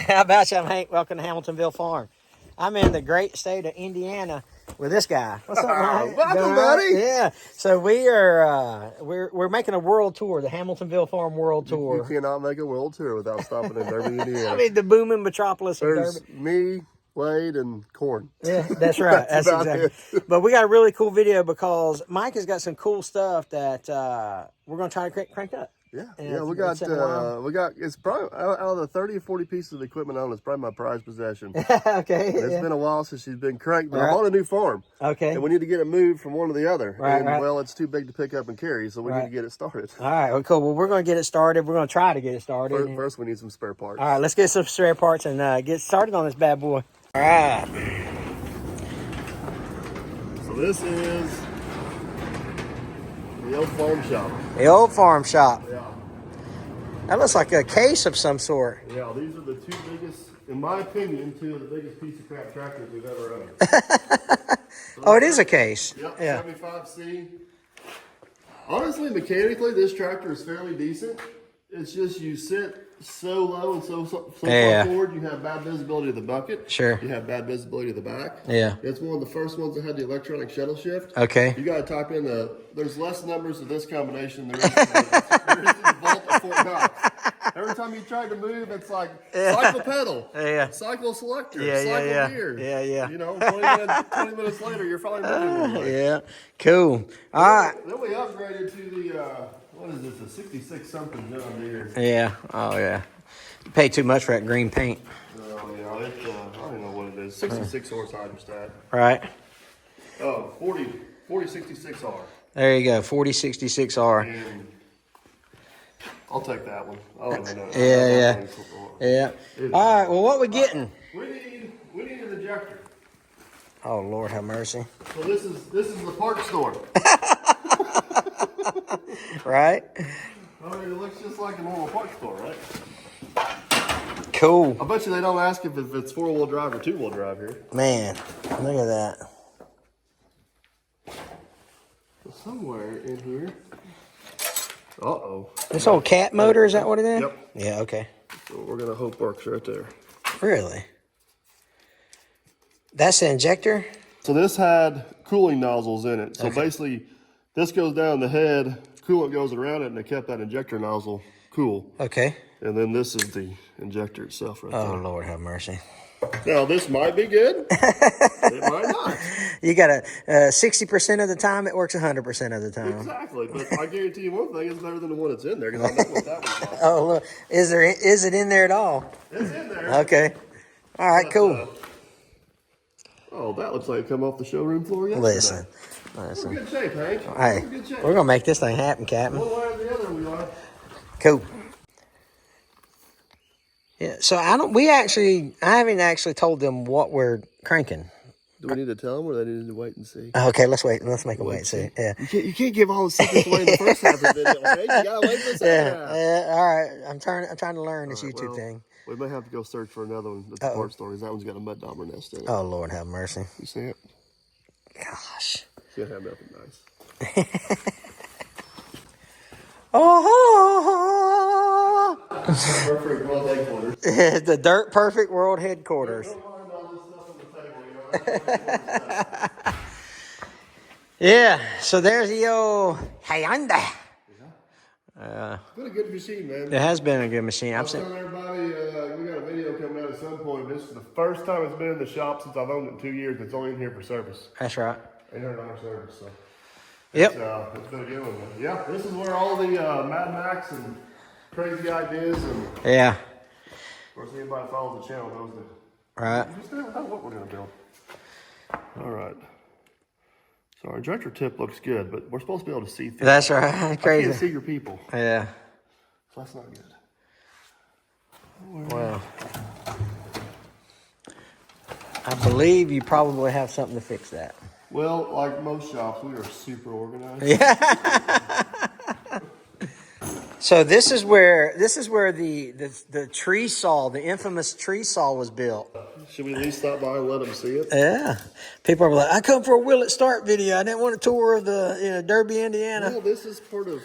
How about you? I'm Hank. Welcome to Hamiltonville Farm. I'm in the great state of Indiana with this guy. What's up, Mike? Welcome, buddy. Yeah. So we are we're making a world tour, the Hamiltonville Farm World Tour. You cannot make a world tour without stopping in Derby, Indiana. I mean, the booming metropolis of There's Derby. me, Wade, and Corn. Yeah, that's right. that's exactly. But we got a really cool video because Mike has got some cool stuff that we're going to try to crank up. Yeah, we got it's probably out of the 30 or 40 pieces of equipment on, it's probably my prized possession. Okay. It's been a while since she's been cranked, but I'm on a new farm. Okay. And we need to get it moved from one to the other. Right. Well, it's too big to pick up and carry, so we need to get it started. All right, well, cool. Well, we're going to get it started. We're going to try to get it started. First, we need some spare parts. All right, let's get some spare parts and get started on this bad boy. All right. So this is the old farm shop. The old farm shop. Yeah. That looks like a case of some sort. Yeah, these are the two biggest, in my opinion, two of the biggest piece of crap tractors we've ever owned. Oh, it is a case. Yep, Yeah. 75C. Honestly, mechanically, this tractor is fairly decent. It's just you sit so low and so far forward, you have bad visibility of the bucket. Sure. You have bad visibility of the back. Yeah. It's one of the first ones that had the electronic shuttle shift. Okay. You got to type in there's less numbers of this combination than there is in the Vault of Fort Knox. Every time you try to move, it's like cycle pedal, cycle selector, cycle gear. Yeah. You know, 20 minutes later, you're probably moving. Yeah. Cool. All right. Then we upgraded to the, what is this, a 66 something John Deere. Yeah. Oh, yeah. You pay too much for that green paint. Oh, yeah, it's, I don't know what it is, 66 horse hydrostat. Right. Oh, 4066R. There you go, 4066R. And I'll take that one. I don't even know. Yeah. All right, well, what we getting? We need an ejector. Oh, Lord have mercy. So this is the parts store. Right? I mean, it looks just like a normal parts store, right? Cool. I bet you they don't ask if it's 4-wheel drive or 2-wheel drive here. Man, look at that. Somewhere in here. Uh-oh. This old cat motor, is that what it is? Yep. Yeah, okay. So we're going to hope works right there. Really? That's the injector? So this had cooling nozzles in it. So basically, this goes down the head, coolant goes around it, and it kept that injector nozzle cool. Okay. And then this is the injector itself right there. Oh, Lord have mercy. Now, this might be good. It might not. You got a 60% of the time, it works 100% of the time. Exactly. But I guarantee you one thing, it's better than the one that's in there, because I know what that was like. Oh, look. Is it in there at all? It's in there. Okay. All right, cool. Oh, that looks like it come off the showroom floor yesterday. Listen. We're in good shape, Hank. Hey, We're in good shape. we're going to make this thing happen, Captain. One way or the other we are. Cool. Yeah, so I haven't actually told them what we're cranking. Do we need to tell them, or they need to wait and see? Okay, let's wait. Let's make them wait and see. Yeah. You can't give all the secrets away in the first half of the video, okay? You gotta wait for the second half. All right. I'm trying to learn this YouTube thing. We may have to go search for another one at the parts store, because that one's got a mud dauber nest in it. Oh, Lord have mercy. You see it? Gosh. It's gonna have nothing nice. Oh, Perfect world headquarters. the Dirt Perfect World Headquarters. Don't mind all this stuff on the table, Yeah, so there's the old Hyundai. It's been a good machine, man. It has been a good machine. I was telling everybody, we got a video coming out at some point. This is the first time it's been in the shop since I've owned it in 2 years. It's only in here for service. That's right. $800 service, so. Yep. It's been a good one. Yeah, this is where all the Mad Max and crazy ideas and... Yeah. Of course, anybody that follows the channel knows that. Right. We just don't know what we're going to build. All right. So our injector tip looks good, but we're supposed to be able to see through. That's right. I Crazy. can't see your people. Yeah. So that's not good. Well, I believe you probably have something to fix that. Well, like most shops, we are super organized. Yeah. So this is where the tree saw, the infamous tree saw, was built. Should we at least stop by and let them see it? Yeah. People are like, I come for a Will It Start video. I didn't want a tour of the Derby, Indiana. Well, this is part of.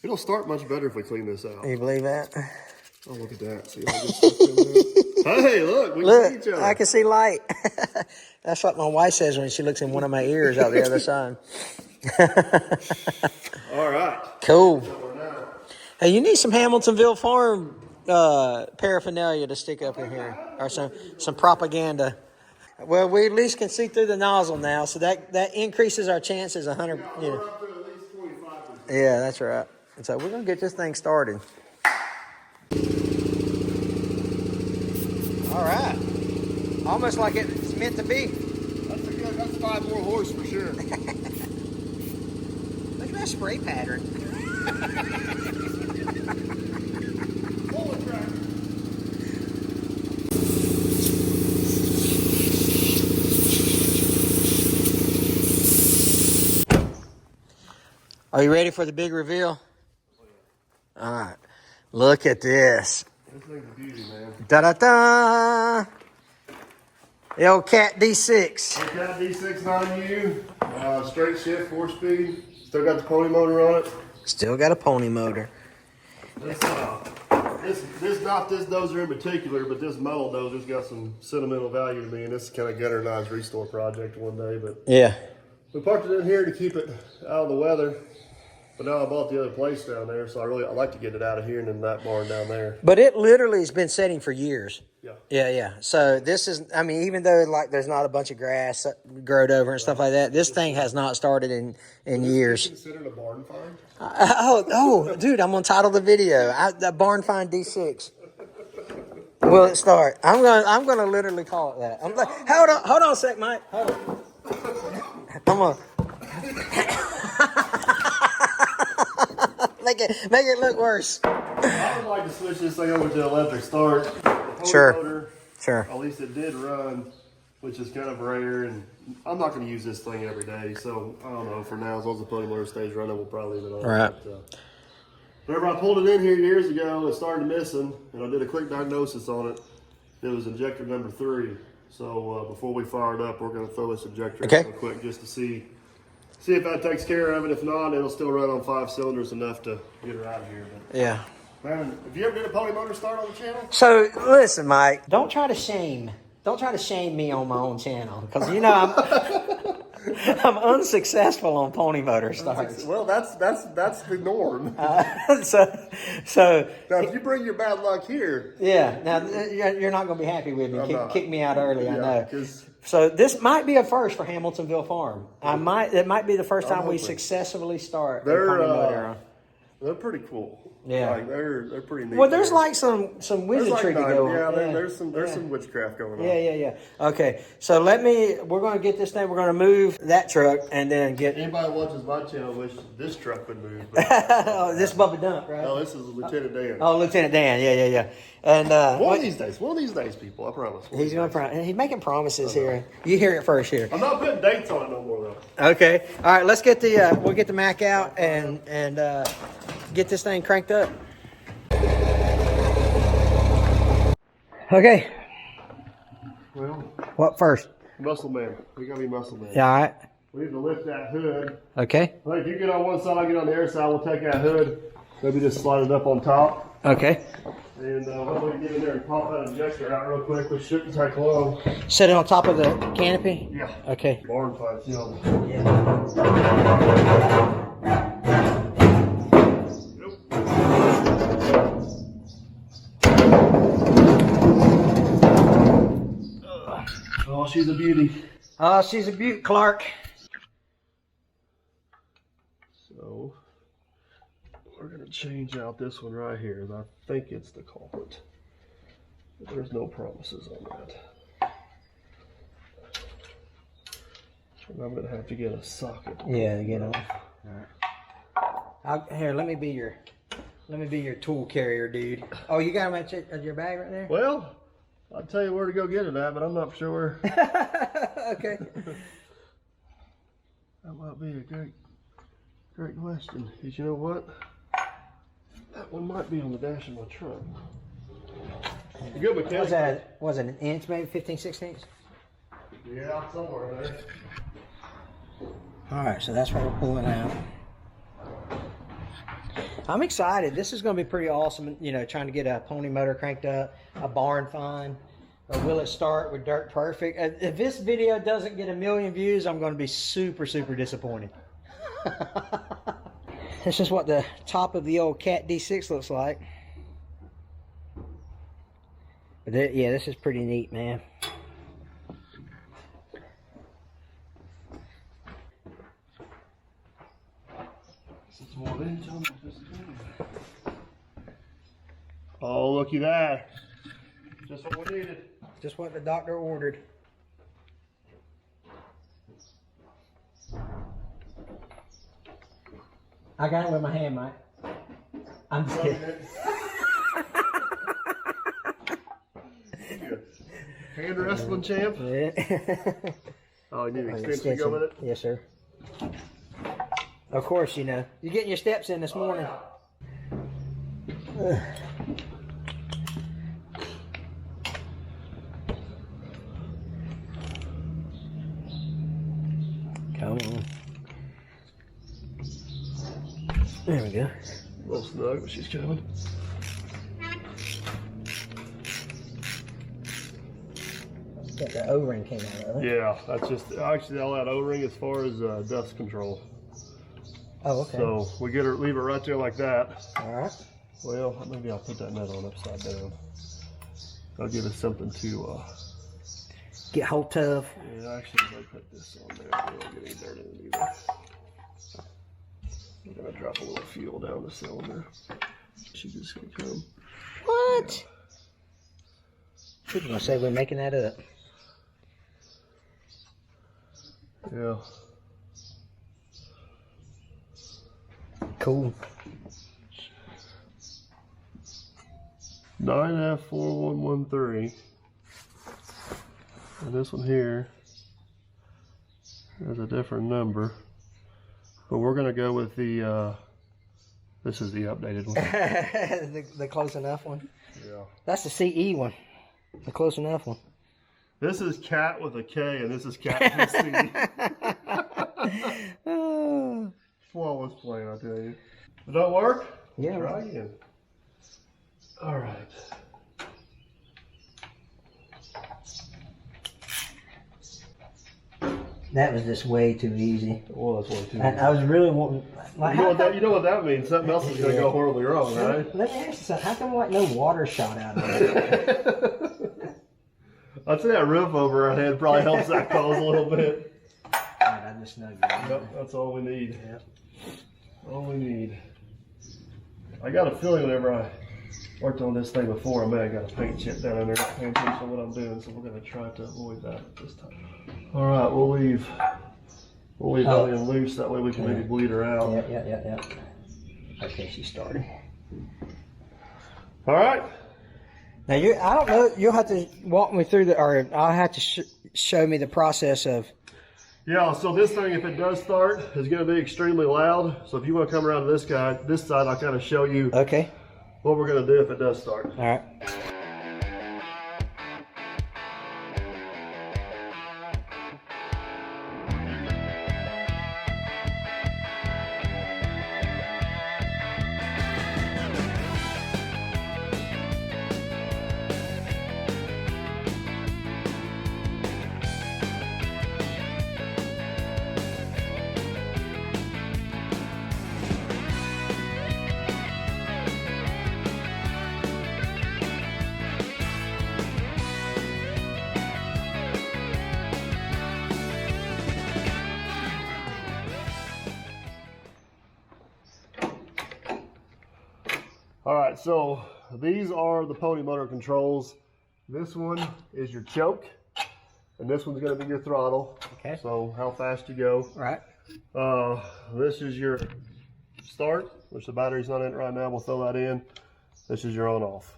It'll start much better if we clean this out. You believe that? Oh, look at that. See how good stuff in there? Hey, look, we can see each other. I can see light. That's what my wife says when she looks in one of my ears out the other side. All right. Cool. Hey, you need some Hamiltonville Farm paraphernalia to stick up in here, or some propaganda. Well, we at least can see through the nozzle now, so that increases our chances 100. Yeah, we're up to at least 25%. Yeah, that's right. And so we're gonna get this thing started. All right, almost like it's meant to be. That's 5 more horse for sure. Look at that spray pattern. Are you ready for the big reveal? All right. Look at this. This thing's a beauty, man. Da-da-da! The old Cat D6. The Cat D6 9U, straight shift, 4-speed. Still got the pony motor on it. Still got a pony motor. This not this dozer in particular, but this model dozer's got some sentimental value to me, and this is kind of gutternized restore project one day. But Yeah. we parked it in here to keep it out of the weather. But now I bought the other place down there, so I like to get it out of here and in that barn down there. But it literally has been setting for years. Yeah. Yeah. So this is, I mean, even though like there's not a bunch of grass growed over and stuff like that, this thing has not started in years. Is it considered a barn find? Dude, I'm gonna title the video the Barn Find D6. Will it start? I'm gonna literally call it that. Hold on a sec, Mike. Hold on. Come on. Make it look worse. I would like to switch this thing over to electric start. Sure. Motor, Sure. At least it did run, which is kind of rare, and I'm not going to use this thing every day, so I don't know. For now, as long as the pony motor stays running, we'll probably leave it on. Right. But, whenever I pulled it in here years ago, it started missing, and I did a quick diagnosis on it. It was injector number 3. So before we fire it up, we're going to throw this injector in real quick just to see if that takes care of it. If not, it'll still run on 5 cylinders enough to get her out of here. But, Yeah. man, have you ever did a pony motor start on the channel? So listen, Mike, don't try to shame me on my own channel, because you know I'm unsuccessful on pony motor starts. Well, that's the norm. So Now, if you bring your bad luck here, yeah. Now you're not going to be happy with me. Kick me out early. I know. 'cause So this might be a first for Hamiltonville Farm. It might be the first time we successfully start a pony motor. they're pretty cool. Yeah. Like, they're pretty neat. Well, there's like some wizardry to go on. Yeah, there's some witchcraft going on. Yeah. Okay, so we're going to get this thing, we're going to move that truck and then get... Anybody that watches my channel wish this truck would move. But, this Bubba Dump, right? no, this is Lieutenant Dan. Oh, Lieutenant Dan, yeah. And one of these days, people, I promise. He's going to he's making promises here. You hear it first here. I'm not putting dates on it no more, though. Okay, all right, let's get we'll get the Mac out and get this thing cranked up. Okay. Well, what first? muscle man. We gotta be muscle man. Yeah, all right. We need to lift that hood. Okay. Well, if you get on one side, I get on the other side. We'll take that hood. Maybe just slide it up on top. Okay. And hopefully get in there and pop that injector out real quick, which shouldn't take long. Set it on top of the canopy? Yeah. Okay. Barn fights, you know. Oh, she's a beauty. Oh, she's a beaut, Clark. So, we're going to change out this one right here. I think it's the culprit. But there's no promises on that. And I'm going to have to get a socket. Yeah, to get off. All right. Here, let me be your tool carrier, dude. Oh, you got them at your bag right there? Well, I'll tell you where to go get it at, but I'm not sure. Okay. That might be a great question. Because you know what? That one might be on the dash of my truck. A good mechanic. Was it an inch, maybe 15/16? Yeah, somewhere there. All right, so that's what we're pulling out. I'm excited. This is going to be pretty awesome. You know, trying to get a pony motor cranked up, a barn find. Or will it start with dirt perfect? If this video doesn't get 1 million views, I'm going to be super, super disappointed. This is what the top of the old Cat D6 looks like. But yeah, this is pretty neat, man. Oh, looky there. Just what we needed. Just what the doctor ordered. I got it with my hand, Mike. I'm just kidding. Hand wrestling champ? Yeah. Oh, you need an extension to go with it? Yes, sir. Of course, you know. You're getting your steps in this morning. Come on. There we go. A little snug, but she's coming. Got the O-ring came out of it. Yeah, that's just actually all that O-ring as far as dust control. Oh, okay. So we leave it right there like that. All right. Well, maybe I'll put that net on upside down. I'll give it something to get hold of. Yeah, actually, if I put this on there, we don't get any dirt in it either. I'm gonna drop a little fuel down the cylinder. She's just gonna come. What? Yeah. People gonna say we're making that up. Yeah. Cool. 9F4113. And this one here has a different number. But we're going to go with the, this is the updated one. the close enough one? Yeah. That's the CE one. The close enough one. This is cat with a K and this is cat with a C. Flawless plan, I tell you. Did that work? Yeah. Try again. All right. That was just way too easy. Well, that's way too easy. I was really wanting. Like, you know what that means? Something else is going to go horribly wrong, right? Let me ask you something. How come like no water shot out of it? I'd say that roof over our head probably helps that cause a little bit. Alright, I just snugged it. Yep, that's all we need. Yep. All we need. I got a feeling whenever I worked on this thing before, I may have got a paint chip down in there, not paying attention to what I'm doing, so we're going to try to avoid that this time. All right, we'll leave Lillian loose, that way we can maybe bleed her out. Yeah. Okay, she started. All right. Now I don't know. You'll have to walk me through or I'll have to show me the process of. Yeah. So this thing, if it does start, is going to be extremely loud. So if you want to come around to this side, I'll kind of show you. Okay. What we're going to do if it does start. All right. All right, so these are the pony motor controls. This one is your choke, and this one's going to be your throttle. Okay. So how fast you go. Right. This is your start, which the battery's not in right now. We'll throw that in. This is your on-off.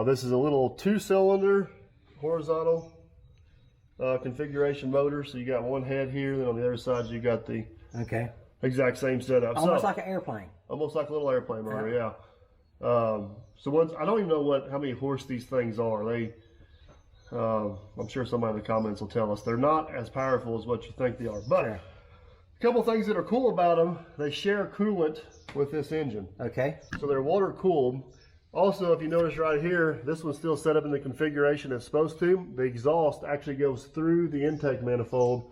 This is a little 2-cylinder horizontal configuration motor. So you got one head here, then on the other side you got the exact same setup. Almost like an airplane. Almost like a little airplane motor, yeah. So once I don't even know how many horse these things are. I'm sure somebody in the comments will tell us. They're not as powerful as what you think they are. But a couple things that are cool about them, they share coolant with this engine. Okay. So they're water cooled. Also, if you notice right here, this one's still set up in the configuration it's supposed to. The exhaust actually goes through the intake manifold,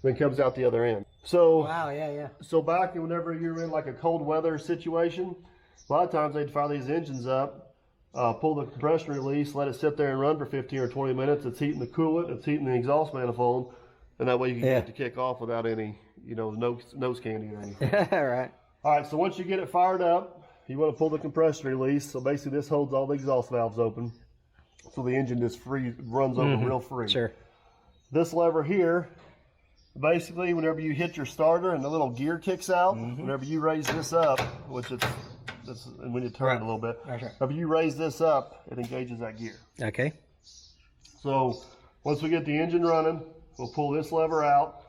then comes out the other end. So, wow, yeah. So back whenever you're in like a cold weather situation, a lot of times they'd fire these engines up, pull the compression release, let it sit there and run for 15 or 20 minutes. It's heating the coolant, it's heating the exhaust manifold, and that way you can get it to kick off without any, nose candy or anything. Right. All right, so once you get it fired up, you want to pull the compression release. So basically this holds all the exhaust valves open. So the engine just runs over real free. Sure. This lever here, basically whenever you hit your starter and the little gear kicks out, whenever you raise this up, which and when you turn it a little bit, whenever you raise this up, it engages that gear. Okay. So once we get the engine running, we'll pull this lever out,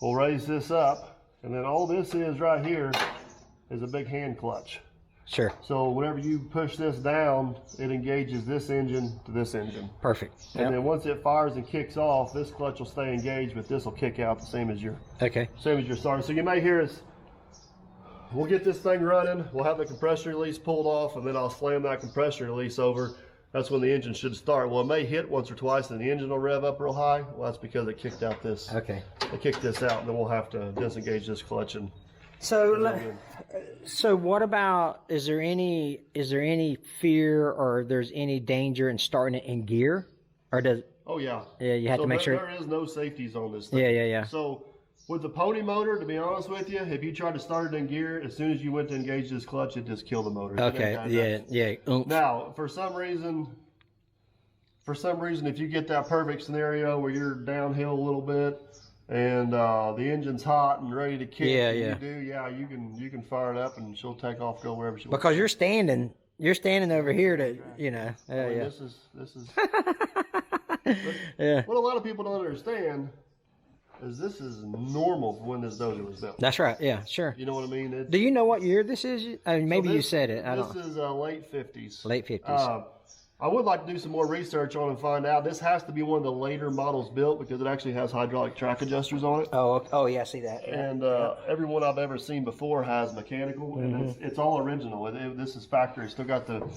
we'll raise this up, and then all this is right here is a big hand clutch. Sure. So whenever you push this down, it engages this engine to this engine. Perfect. And then once it fires and kicks off, this clutch will stay engaged, but this will kick out the same as your starter. So you may hear us. We'll get this thing running. We'll have the compression release pulled off, and then I'll slam that compression release over. That's when the engine should start. Well, it may hit once or twice, and the engine will rev up real high. Well, that's because it kicked out this. Okay. It kicked this out, and then we'll have to disengage this clutch and. So what about, is there any fear or there's any danger in starting it in gear, or does? Oh yeah. Yeah, you have to make sure. There is no safeties on this thing. Yeah. So with the pony motor, to be honest with you, if you tried to start it in gear, as soon as you went to engage this clutch, it just killed the motor. Okay. Yeah. Now, for some reason, if you get that perfect scenario where you're downhill a little bit, and the engine's hot and ready to kick. You can fire it up and she'll take off, go wherever she wants. Because you're standing over here to, This is. Yeah. What a lot of people don't understand is this is normal for when this Dozer was built. That's right. Yeah, sure. You know what I mean? Do you know what year this is? I mean, maybe you said it. I don't know. This is late 50s. Late 50s. I would like to do some more research on and find out. This has to be one of the later models built because it actually has hydraulic track adjusters on it. Oh yeah, I see that. Yeah. And every one I've ever seen before has mechanical, and it's all original. This is factory. Still got the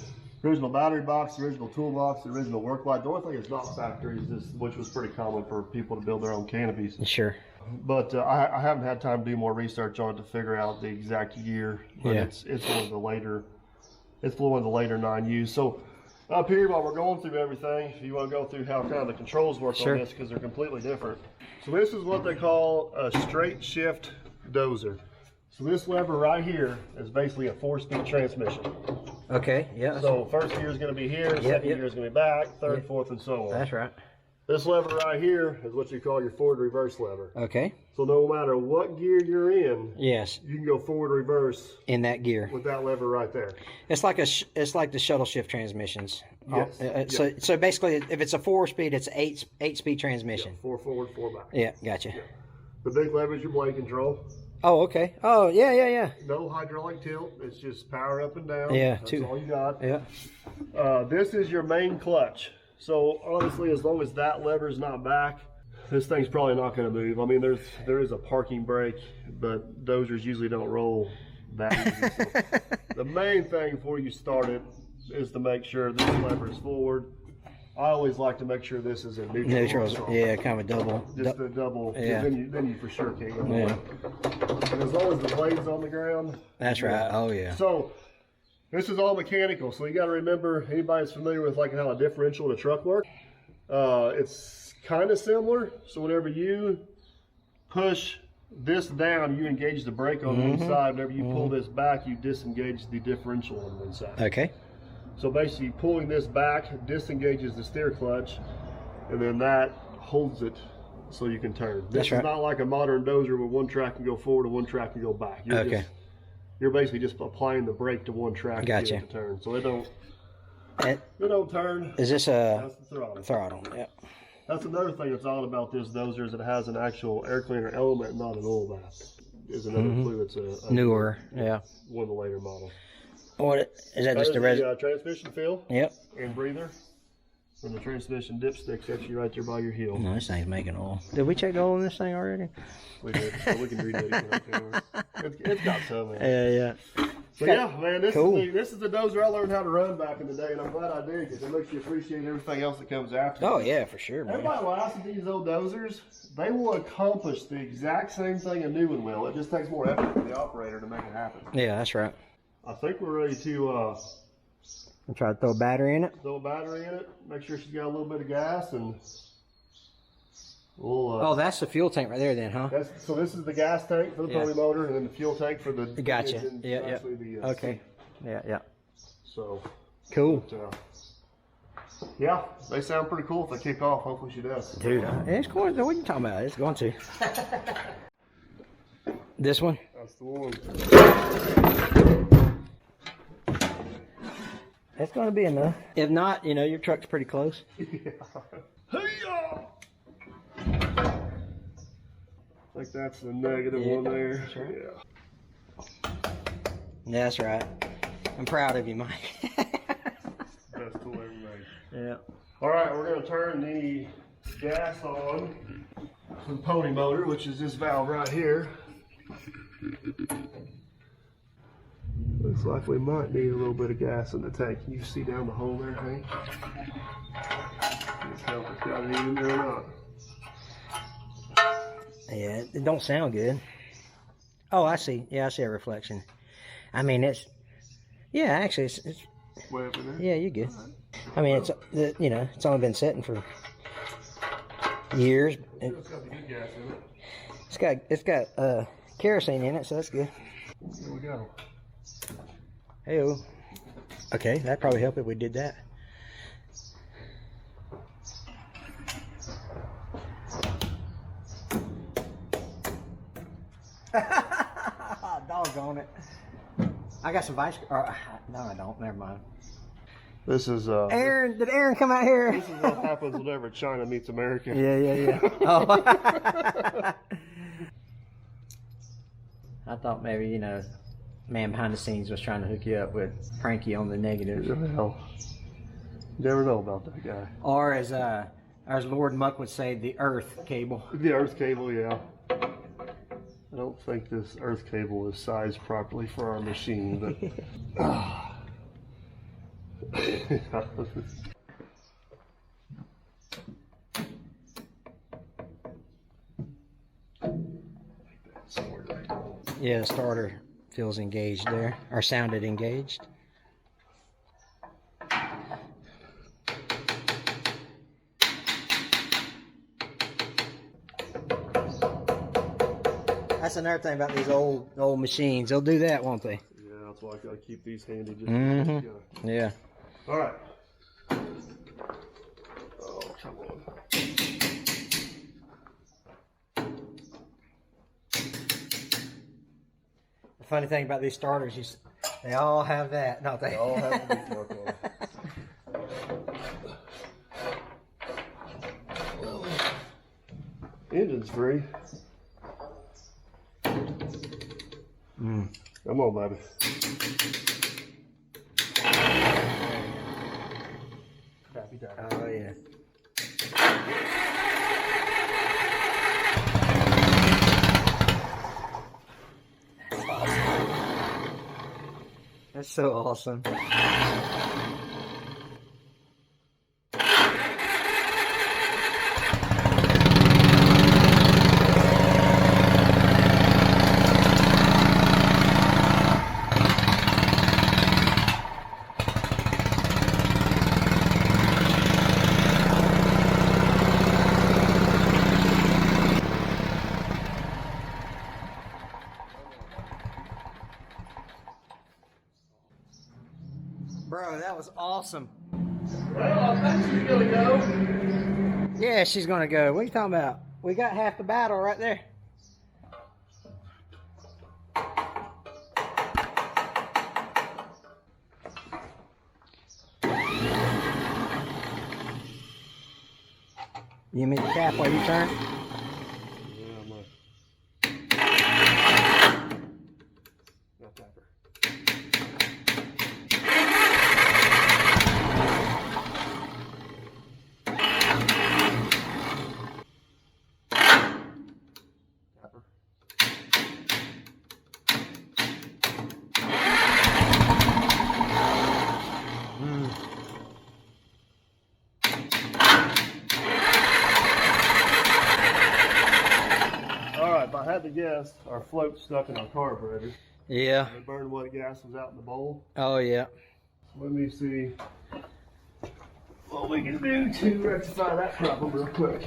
original battery box, the original toolbox, the original work light. The only thing that's not factory is this, which was pretty common for people to build their own canopies. Sure. But I haven't had time to do more research on it to figure out the exact year. But it's one of the later. It's one of the later 9Us. So. Up here, while we're going through everything, you want to go through how kind of the controls work on this because they're completely different. So this is what they call a straight shift Dozer. So this lever right here is basically a 4-speed transmission. Okay, yeah. So first gear is going to be here, second gear is going to be back, third, fourth, and so on. That's right. This lever right here is what you call your forward reverse lever. Okay. So no matter what gear you're in, yes, you can go forward reverse in that gear with that lever right there. It's like the shuttle shift transmissions. Yes. So basically, if it's a 4-speed, it's 8-speed transmission. 4 forward, 4 back. Yeah, gotcha. Yeah. The big lever is your blade control. Oh, okay. Oh, yeah. No hydraulic tilt. It's just power up and down. Yeah, that's all you got. Yeah. This is your main clutch. So honestly, as long as that lever's not back, this thing's probably not going to move. I mean, there is a parking brake, but Dozers usually don't roll that easy. So the main thing before you start it is to make sure this lever is forward. I always like to make sure this is in neutral. Neutral, yeah, kind of a double. Just a double. Yeah. Then you for sure can't go yeah. And as long as the blade's on the ground. That's right. Oh yeah. So this is all mechanical. So you got to remember, anybody that's familiar with like how a differential in a truck works, it's kind of similar. So whenever you push this down, you engage the brake on one side. Whenever you pull this back, you disengage the differential on one side. Okay. So basically pulling this back disengages the steer clutch, and then that holds it so you can turn. This is not like a modern Dozer where one track can go forward and one track can go back. You're basically just applying the brake to one track to get it to turn. So they don't turn. Is this that's the throttle? Throttle, yeah. That's another thing that's odd about this Dozer is it has an actual air cleaner element, not an oil bath. Is another clue. It's a newer, yeah. One of the later models. What is that? Just a transmission fill. Yep. And breather. And the transmission dipstick's actually right there by your heel. No, this thing's making oil. Did we check the oil in this thing already? We did. So we can redo it. It's got some in it. Yeah. So yeah, man, this is the Dozer I learned how to run back in the day, and I'm glad I did because it makes you appreciate everything else that comes after. Oh yeah, for sure, man. Everybody laughs at these old Dozers. They will accomplish the exact same thing a new one will. It just takes more effort for the operator to make it happen. Yeah, that's right. I think we're ready to try to throw a battery in it. Throw a battery in it. Make sure she's got a little bit of gas, and we'll. Oh, that's the fuel tank right there, then, huh? So this is the gas tank for the pony motor, and then the fuel tank for the. Gotcha. Engine, Yeah. Okay. Yeah. So. Cool. But, yeah, they sound pretty cool if they kick off. Hopefully she does. Dude, it's going to. What are you talking about? It's going to. This one? That's the one. That's going to be enough. If not, you know, your truck's pretty close. Yeah. Hey-ya! I think that's the negative one there. That's right. Yeah. That's right. I'm proud of you, Mike. That's cool ever made. Yeah. All right, we're going to turn the gas on for the pony motor, which is this valve right here. Looks like we might need a little bit of gas in the tank. Can you see down the hole there, Hank? Let's tell if it's got any in there or not. Yeah, it don't sound good. Oh, I see. Yeah, I see a reflection. I mean, it's... Yeah, actually, it's Way up in there? yeah, you're good. I mean, it's you know, it's only been sitting for years. It's got the good gas in it. It's got kerosene in it, so that's good. Here we go. Hey-o. Okay, that'd probably help if we did that. Doggone it. I got some vice. No, I don't. Never mind. This is Aaron, did Aaron come out here? This is what happens whenever China meets America. Yeah. Oh. I thought maybe, you know, man behind the scenes was trying to hook you up with prank you on the negative. Well, you never know about that guy. Or as Lord Muck would say, the earth cable. The earth cable, yeah. I don't think this earth cable is sized properly for our machine, but Yeah, the starter feels engaged there, or sounded engaged. That's another thing about these old machines. They'll do that, won't they? yeah, that's why I gotta keep these handy. Just Yeah. All right. Oh, come on. The funny thing about these starters, they all have that, don't they? They all have to be torque on. Engine's free. Come on, baby. Tappy, tappy. Oh, yeah. That's so awesome. Bro, that was awesome. Well, I think she's gonna go. Yeah, she's gonna go. What are you talking about? We got half the battle right there. You mean the cap while you turn? Yeah, I'm not tapper. Tapper. I had to guess, our float stuck in our carburetor. Yeah. The burned what gas was out in the bowl. Oh, yeah. So let me see what we can do to rectify that problem real quick.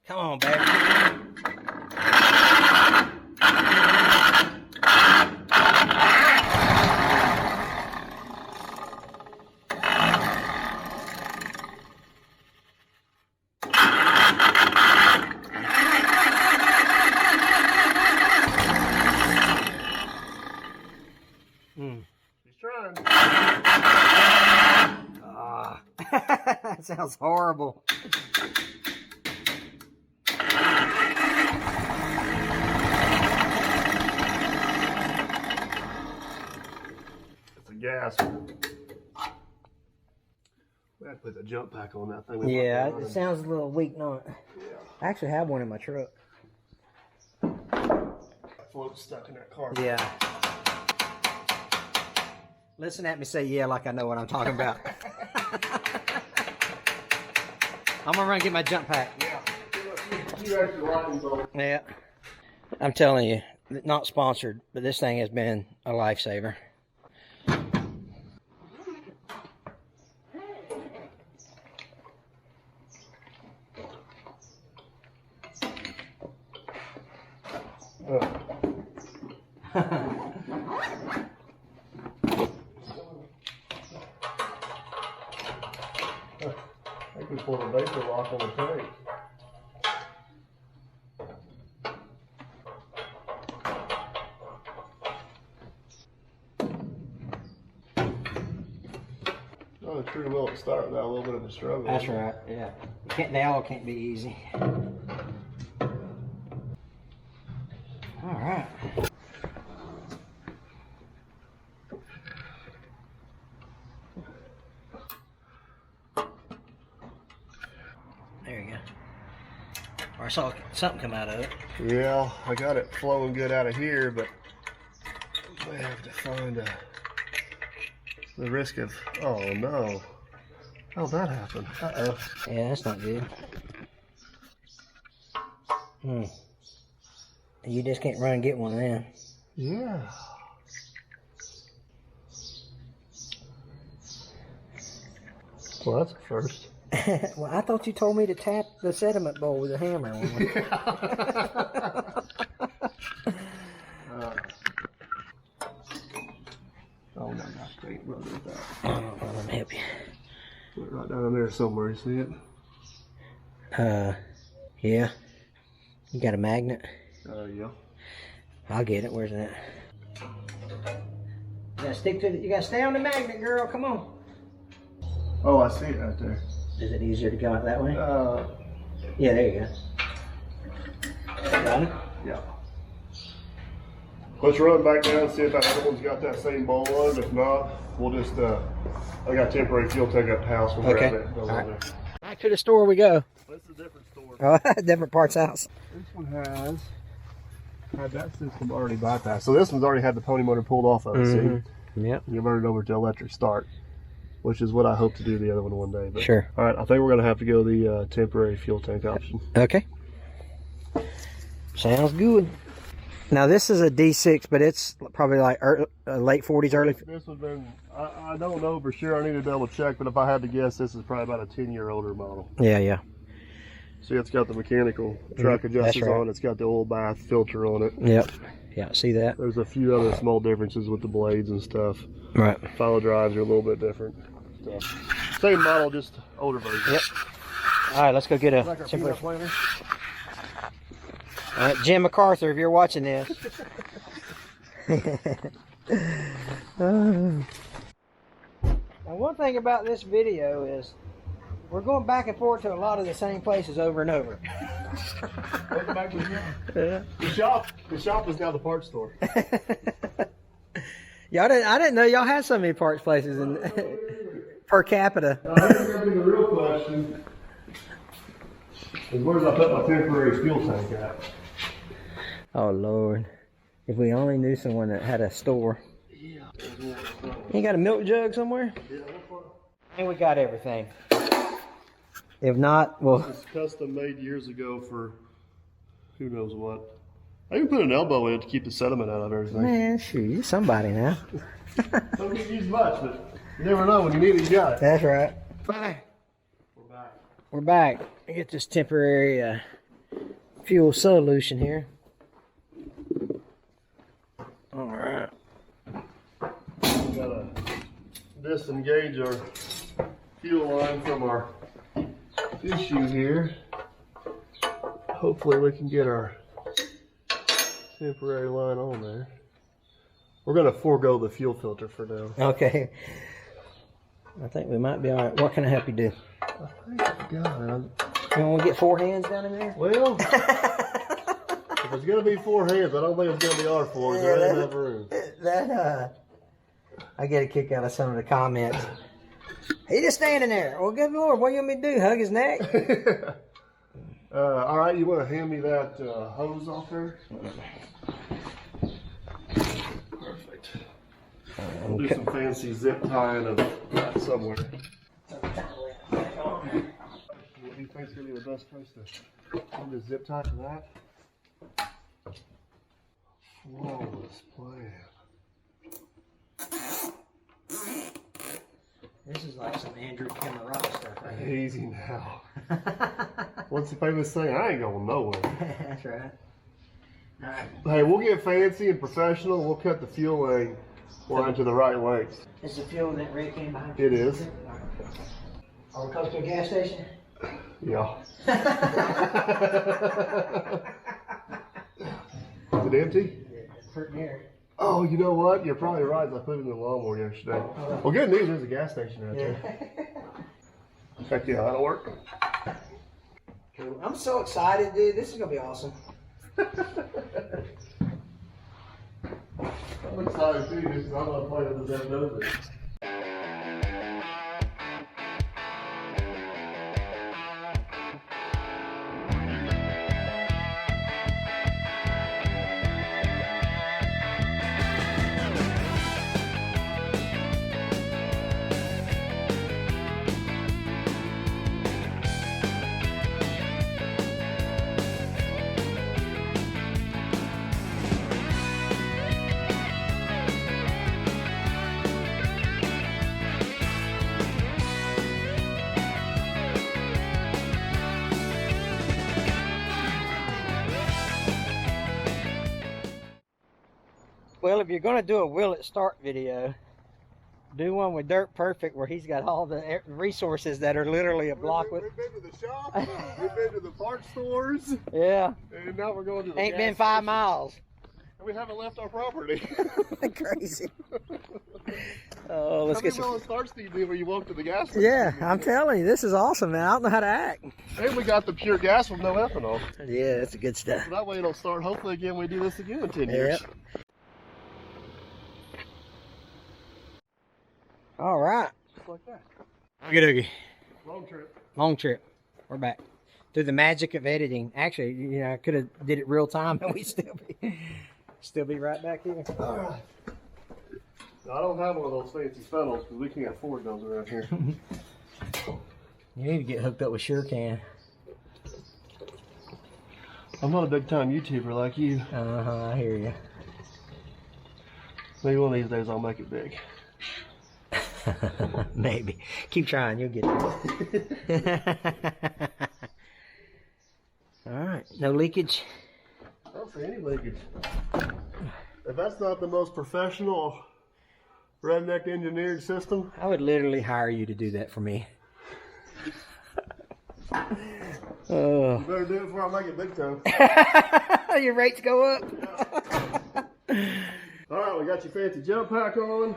Come on, baby. She's trying. That sounds horrible. Gas. We have to put the jump pack on that thing. Yeah, it sounds a little weak, don't it? Yeah. I actually have one in my truck. Float stuck in that car. Yeah. Listen at me say yeah like I know what I'm talking about. I'm gonna run and get my jump pack. Yeah. You actually lightning bolt. Yeah. I'm telling you, not sponsored, but this thing has been a lifesaver. I could pull the vapor lock on the tank. Oh, the true will start without a little bit of a struggle. That's right, yeah. They all can't be easy. All right. There you go. Or I saw something come out of it. Yeah, I got it flowing good out of here, but we have to find the risk of, oh no. How'd that happen? Uh-oh. Yeah, that's not good. You just can't run and get one then. Yeah. Well, that's a first. Well, I thought you told me to tap the sediment bowl with a hammer on it. Oh, no, not straight. Run with that. Oh, let me help you. Put it right down in there somewhere. You see it? Yeah. You got a magnet? Yeah. I'll get it. Where's that? You gotta stick to the, you gotta stay on the magnet, girl. Come on. Oh, I see it right there. Is it easier to go out that way? Yeah, there you go. Got it? Yeah. Let's run back down and see if that other one's got that same bowl on it. If not, we'll just, I got temporary fuel tank up the house. We'll Okay. grab it. All right. Back to the store we go. This is a different store. Oh, different parts house. This one has had that system already bypassed. So this one's already had the pony motor pulled off of it. See? Yep. You convert it over to electric start, which is what I hope to do the other one day. But, Sure. All right, I think we're going to have to go the temporary fuel tank option. Okay. Sounds good. Now this is a D6, but it's probably like late 40s, early. This has been, I don't know for sure. I need to double check, but if I had to guess, this is probably about a 10-year older model. Yeah, yeah. See, it's got the mechanical track adjusters right. on. It's got the oil bath filter on it. Yep. Yeah, see that? There's a few other small differences with the blades and stuff. Right. Follow drives are a little bit different. Stuff. Same model, just older version. Yep. All right, let's go get a Like our temporary. peanut planter. All right, Jim MacArthur, if you're watching this. Now, one thing about this video is we're going back and forth to a lot of the same places over and over. Welcome back to the shop. The shop is now the parts store. I didn't know y'all had so many parts places in per capita. Here's gonna be the real question: is where did I put my temporary fuel tank at? Oh Lord, if we only knew someone that had a store. Yeah. You got a milk jug somewhere? Yeah. I think we got everything. If not, well. It's custom made years ago for who knows what. I even put an elbow in it to keep the sediment out of everything. Man, shoot, you're somebody now. Don't get used much, but you never know when you need it, you got it. That's right. Bye. We're back. We're back. I get this temporary fuel solution here. All right. We gotta disengage our fuel line from our issue here. Hopefully we can get our temporary line on there. We're gonna forego the fuel filter for now. Okay. I think we might be all right. What can I help you do? I think I've got it. You want to get 4 hands down in there? Well, if it's gonna be 4 hands, I don't think it's gonna be our 4. There ain't enough room. I get a kick out of some of the comments. He just standing there. Well, good Lord, what do you want me to do? Hug his neck? All right, you want to hand me that hose off there? Perfect. We'll do some fancy zip tying of that somewhere. What do you think's gonna be the best place to just zip tie to that? Flawless plan. This is like some Andrew Cameron stuff right here. Easy now. What's the famous thing? I ain't going nowhere. That's right. All right. Hey, we'll get fancy and professional. We'll cut the fuel line to the right length. Is the fuel that Ray came behind? It is. Are we close to a gas station? Yeah. Is it empty? Pretty near. Oh, you know what? You're probably right. I put it in the lawnmower yesterday. Well, good news. There's a gas station right there. Heck yeah, that'll work. I'm so excited, dude. This is gonna be awesome. I'm excited too. Because I'm gonna play with the Dozer. Well, if you're going to do a will it start video, do one with Dirt Perfect where he's got all the resources that are literally a block with. We've been to the shop, we've been to the parts stores. Yeah. And now we're going to the Ain't gas been 5 station. miles. And we haven't left our property. Crazy. Oh, let's get some. How many starts do you do when you walk to the gas station? Yeah, I'm telling you, this is awesome, man. I don't know how to act. And we got the pure gas with no ethanol. Yeah, that's good stuff. So that way it'll start. Hopefully, again, we do this again in 10 years. Yep. All right. Just like that. Okey-dokey. Long trip. Long trip. We're back. Through the magic of editing. Actually, you know, I could have did it real time and we'd still be right back here. All right. Now, I don't have one of those fancy funnels because we can't afford those around here. You need to get hooked up with SureCan. I'm not a big time YouTuber like you. I hear you. Maybe one of these days I'll make it big. Maybe. Keep trying, you'll get there. Alright, no leakage. I don't see any leakage. If that's not the most professional redneck engineered system. I would literally hire you to do that for me. You better do it before I make it big time. Your rates go up. Alright, we got your fancy jump pack on.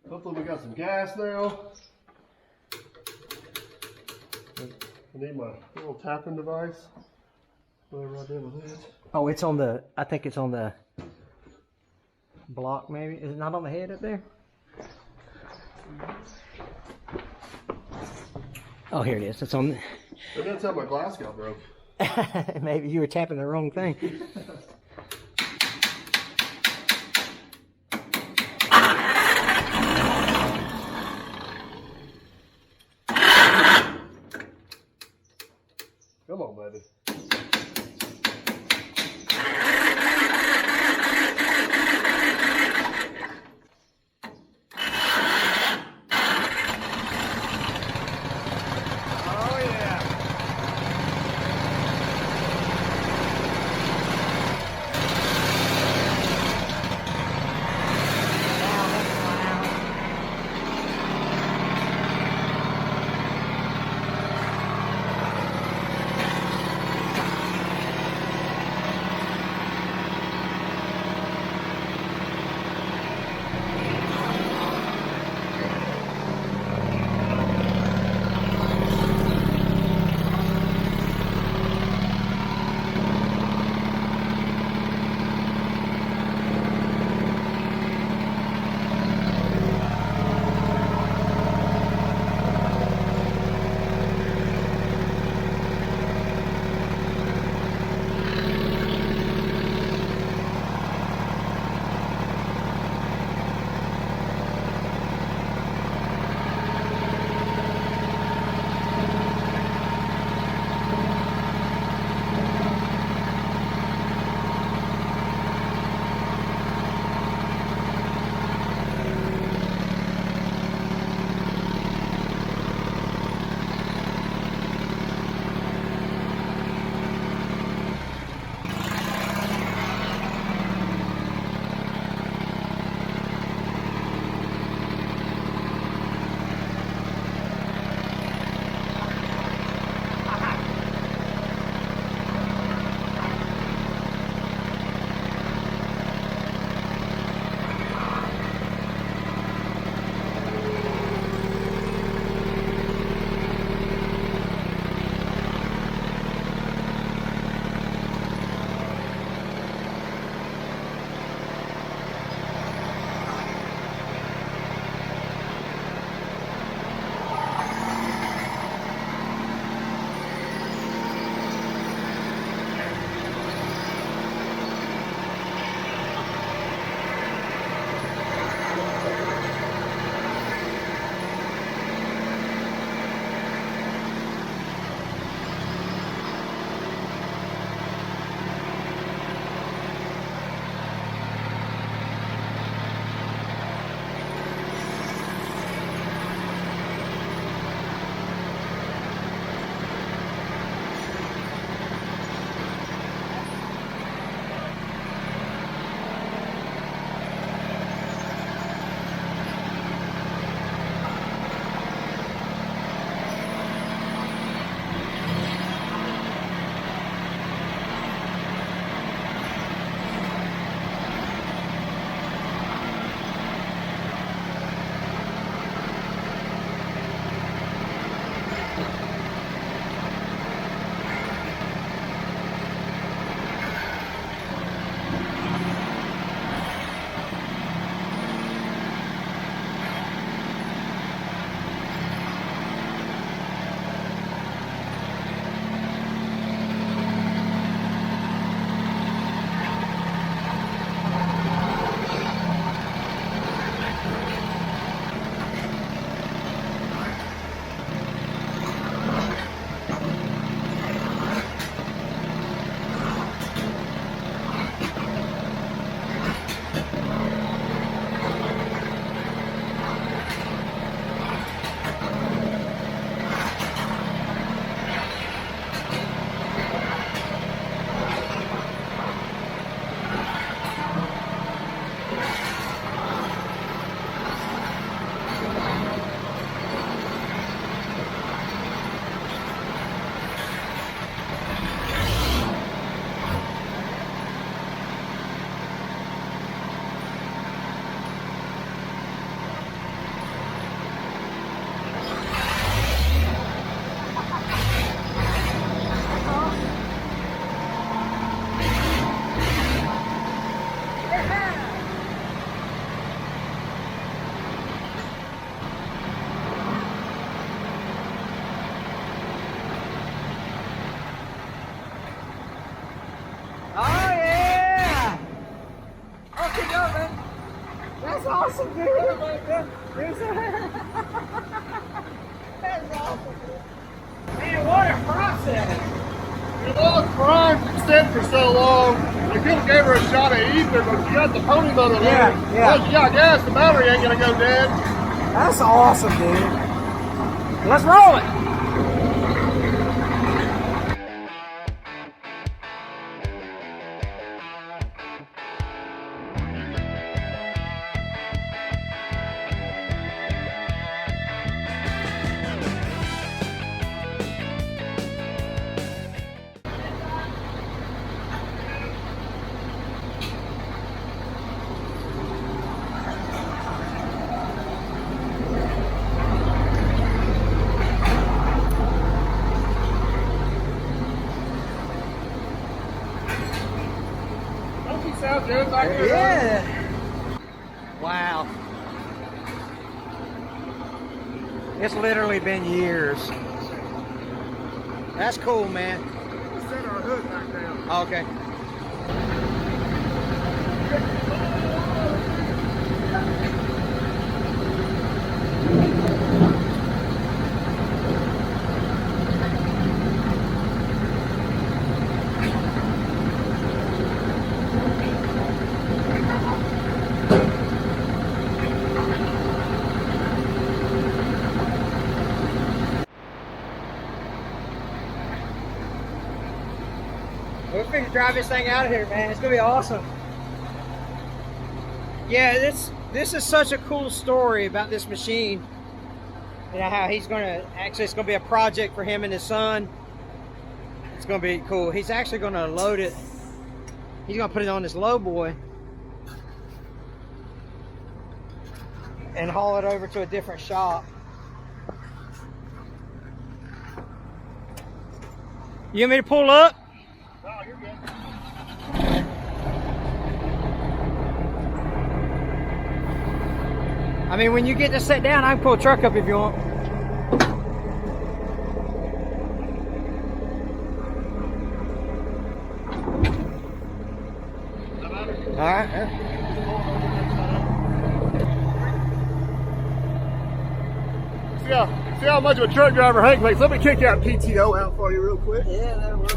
Hopefully we got some gas now. I need my little tapping device. Whatever I did with it. Oh, it's on the, I think it's on the block maybe. Is it not on the head up there? Oh, here it is. It's on. Maybe that's how my glass got broke. Maybe you were tapping the wrong thing. Come on, baby. awesome, dude. That's awesome. Man, what a process. You know, Prime extended for so long, they could have gave her a shot of ether, but she got the pony motor there. Yeah. Once you got gas, the battery ain't gonna go dead. That's awesome, dude. Let's roll it. Sounds good back there. Yeah. Wow. It's literally been years. That's cool, man. We'll set our hood back down. Okay. We're finna drive this thing out of here, man. It's gonna be awesome. Yeah, this is such a cool story about this machine. You know how he's gonna it's gonna be a project for him and his son. It's gonna be cool. He's actually gonna load it. He's gonna put it on this low boy and haul it over to a different shop. You want me to pull up? No, you're good. I mean, when you get to sit down, I can pull a truck up if you want. All right. See how much of a truck driver Hank makes. Let me kick that PTO out for you real quick. Yeah, that'll work.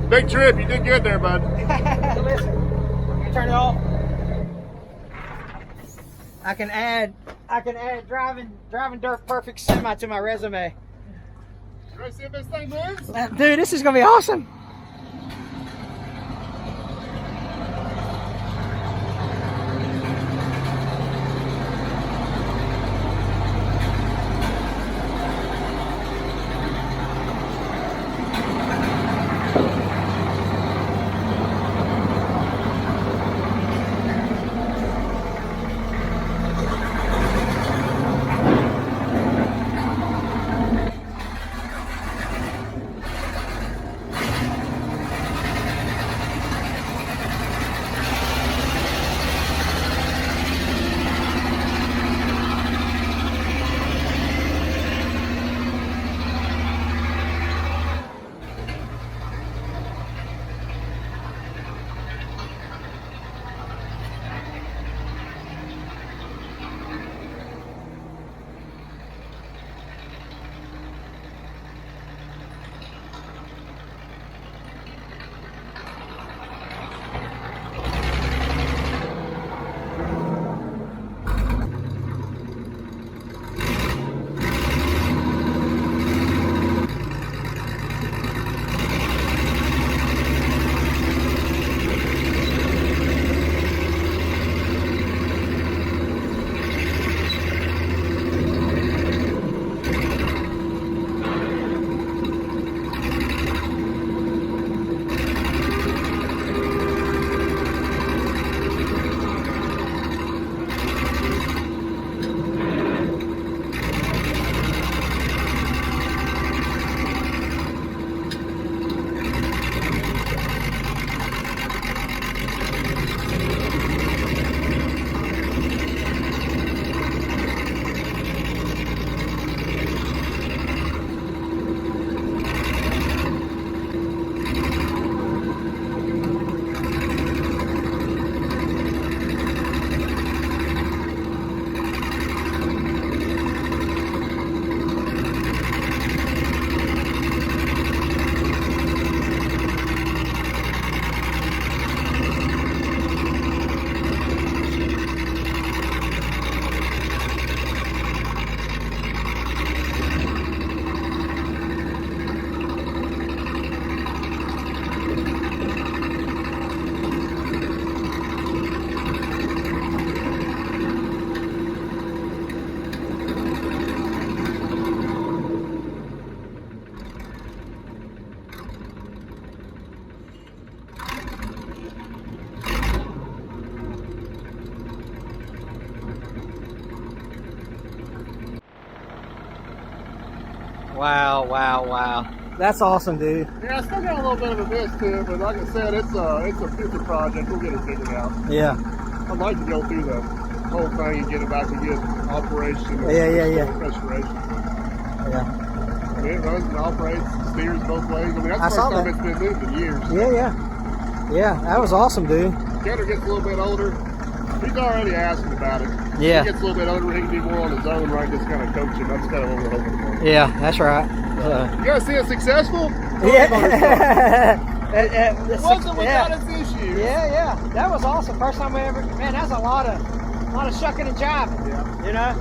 Big trip, you did good there, bud. Listen, you turn it off. I can add driving dirt perfect semi to my resume. You ready to see if this thing moves? Dude, this is gonna be awesome. Wow, wow, wow. That's awesome, dude. Yeah, I still got a little bit of a miss to it, but like I said, it's a future project. We'll get it figured out. Yeah. I'd like to go through the whole thing and get it back to good operation. Restoration. Yeah. I mean, it runs and operates, steers both ways. I mean, that's the first time it's been moved in years. Yeah, that was awesome, dude. Gator gets a little bit older. He's already asking about it. Yeah. He gets a little bit older, he can be more on his own, right? Just kind of coach him. That's kind of what we're hoping for. Yeah, that's right. You guys see it successful? Yeah. It wasn't without its issues. Yeah. That was awesome. First time we ever, man, that's a lot of shucking and jiving. Yeah. You know?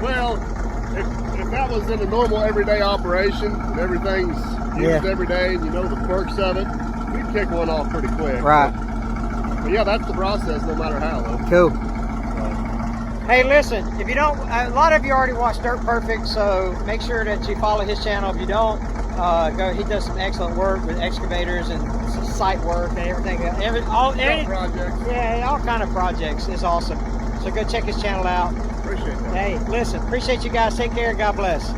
Well, if that was in a normal everyday operation and everything's used every day and you know the quirks of it, we'd kick one off pretty quick. Right. But yeah, that's the process no matter how though. Cool. Hey, listen, if you don't, a lot of you already watch Dirt Perfect, so make sure that you follow his channel. If you don't, go. He does some excellent work with excavators and some site work and everything. Projects. Yeah, all kind of projects. It's awesome. So go check his channel out. Appreciate that. Hey, listen, appreciate you guys. Take care. God bless.